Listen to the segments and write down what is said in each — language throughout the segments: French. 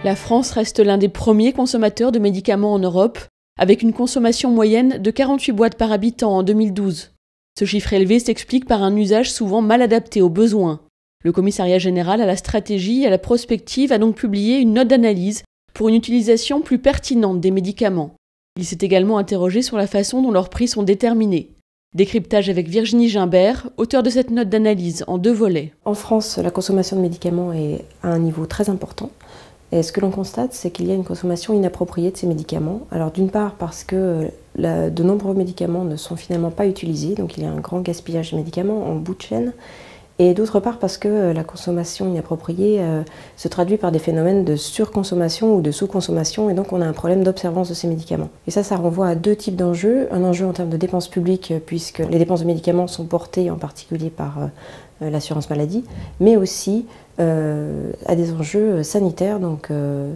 La France reste l'un des premiers consommateurs de médicaments en Europe, avec une consommation moyenne de 48 boîtes par habitant en 2012. Ce chiffre élevé s'explique par un usage souvent mal adapté aux besoins. Le Commissariat général à la stratégie et à la prospective a donc publié une note d'analyse pour une utilisation plus pertinente des médicaments. Il s'est également interrogé sur la façon dont leurs prix sont déterminés. Décryptage avec Virginie Gimbert, auteure de cette note d'analyse en 2 volets. En France, la consommation de médicaments est à un niveau très important. Et ce que l'on constate, c'est qu'il y a une consommation inappropriée de ces médicaments. Alors d'une part parce que de nombreux médicaments ne sont finalement pas utilisés, donc il y a un grand gaspillage de médicaments en bout de chaîne. Et d'autre part parce que la consommation inappropriée se traduit par des phénomènes de surconsommation ou de sous-consommation, et donc on a un problème d'observance de ces médicaments. Et ça renvoie à 2 types d'enjeux. Un enjeu en termes de dépenses publiques, puisque les dépenses de médicaments sont portées en particulier par l'assurance maladie, mais aussi à des enjeux sanitaires, donc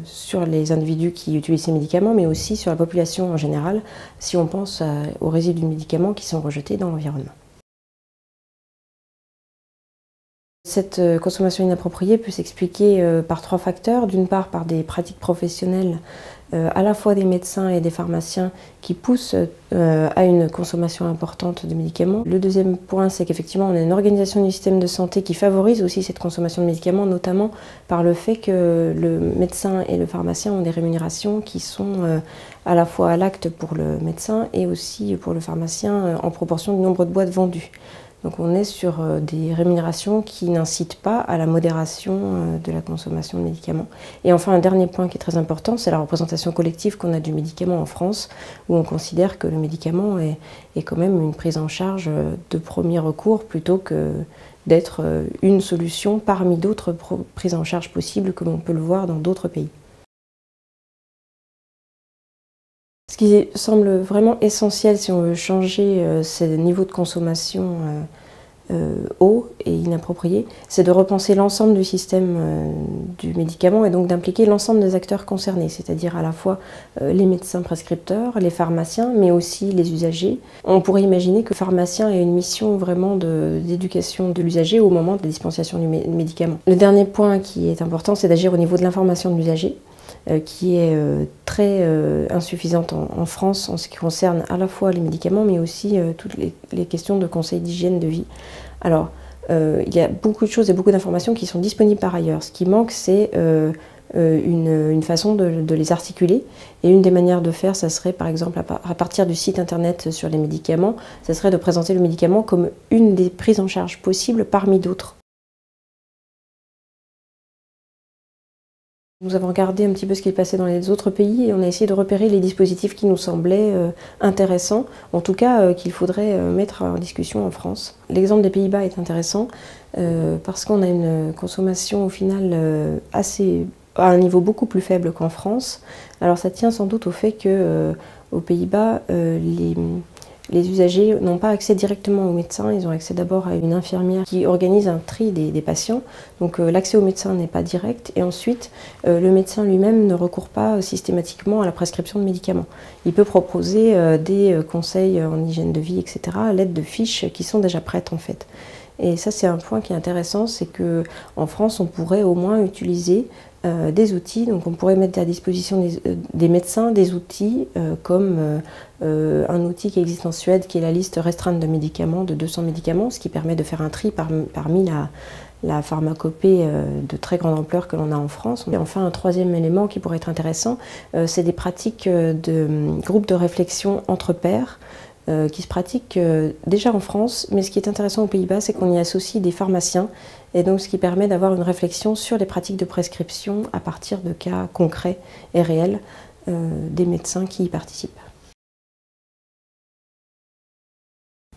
sur les individus qui utilisent ces médicaments, mais aussi sur la population en général, si on pense aux résidus de médicaments qui sont rejetés dans l'environnement. Cette consommation inappropriée peut s'expliquer par 3 facteurs. D'une part par des pratiques professionnelles, à la fois des médecins et des pharmaciens qui poussent à une consommation importante de médicaments. Le deuxième point, c'est qu'effectivement on a une organisation du système de santé qui favorise aussi cette consommation de médicaments, notamment par le fait que le médecin et le pharmacien ont des rémunérations qui sont à la fois à l'acte pour le médecin et aussi pour le pharmacien en proportion du nombre de boîtes vendues. Donc on est sur des rémunérations qui n'incitent pas à la modération de la consommation de médicaments. Et enfin, un dernier point qui est très important, c'est la représentation collective qu'on a du médicament en France, où on considère que le médicament est quand même une prise en charge de premier recours, plutôt que d'être une solution parmi d'autres prises en charge possibles, comme on peut le voir dans d'autres pays. Ce qui semble vraiment essentiel si on veut changer ces niveaux de consommation hauts et inappropriés, c'est de repenser l'ensemble du système du médicament et donc d'impliquer l'ensemble des acteurs concernés, c'est-à-dire à la fois les médecins prescripteurs, les pharmaciens, mais aussi les usagers. On pourrait imaginer que le pharmacien ait une mission vraiment d'éducation de l'usager au moment de la dispensation du médicament. Le dernier point qui est important, c'est d'agir au niveau de l'information de l'usager, qui est très insuffisante en France en ce qui concerne à la fois les médicaments mais aussi toutes les questions de conseils d'hygiène de vie. Alors, il y a beaucoup de choses et beaucoup d'informations qui sont disponibles par ailleurs. Ce qui manque, c'est une façon de les articuler. Et une des manières de faire, ça serait par exemple à partir du site internet sur les médicaments, ça serait de présenter le médicament comme une des prises en charge possibles parmi d'autres. Nous avons regardé un petit peu ce qui est passé dans les autres pays et on a essayé de repérer les dispositifs qui nous semblaient intéressants, en tout cas qu'il faudrait mettre en discussion en France. L'exemple des Pays-Bas est intéressant parce qu'on a une consommation au final à un niveau beaucoup plus faible qu'en France. Alors ça tient sans doute au fait qu'aux Pays-Bas, les usagers n'ont pas accès directement au médecin, ils ont accès d'abord à une infirmière qui organise un tri des patients. Donc l'accès au médecin n'est pas direct et ensuite le médecin lui-même ne recourt pas systématiquement à la prescription de médicaments. Il peut proposer des conseils en hygiène de vie, etc. à l'aide de fiches qui sont déjà prêtes en fait. Et ça c'est un point qui est intéressant, c'est qu'en France on pourrait au moins utiliser des outils, donc on pourrait mettre à disposition des médecins des outils comme un outil qui existe en Suède qui est la liste restreinte de médicaments, de 200 médicaments, ce qui permet de faire un tri parmi la pharmacopée de très grande ampleur que l'on a en France. Et enfin un troisième élément qui pourrait être intéressant, c'est des pratiques de groupes de réflexion entre pairs, qui se pratique déjà en France, mais ce qui est intéressant aux Pays-Bas, c'est qu'on y associe des pharmaciens, et donc ce qui permet d'avoir une réflexion sur les pratiques de prescription à partir de cas concrets et réels des médecins qui y participent.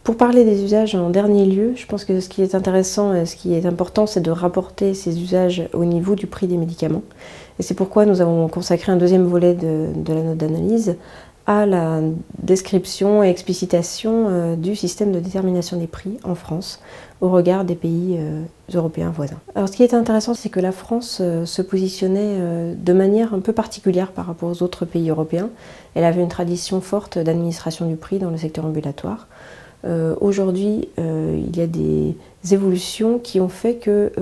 Pour parler des usages en dernier lieu, je pense que ce qui est intéressant et ce qui est important, c'est de rapporter ces usages au niveau du prix des médicaments. Et c'est pourquoi nous avons consacré un deuxième volet de la note d'analyse à la description et explicitation du système de détermination des prix en France au regard des pays européens voisins. Alors ce qui est intéressant, c'est que la France se positionnait de manière un peu particulière par rapport aux autres pays européens. Elle avait une tradition forte d'administration du prix dans le secteur ambulatoire. Aujourd'hui, il y a des évolutions qui ont fait que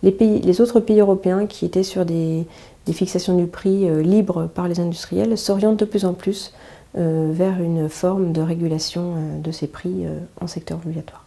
les autres pays européens qui étaient sur des fixations du prix libres par les industriels s'orientent de plus en plus vers une forme de régulation de ces prix en secteur obligatoire.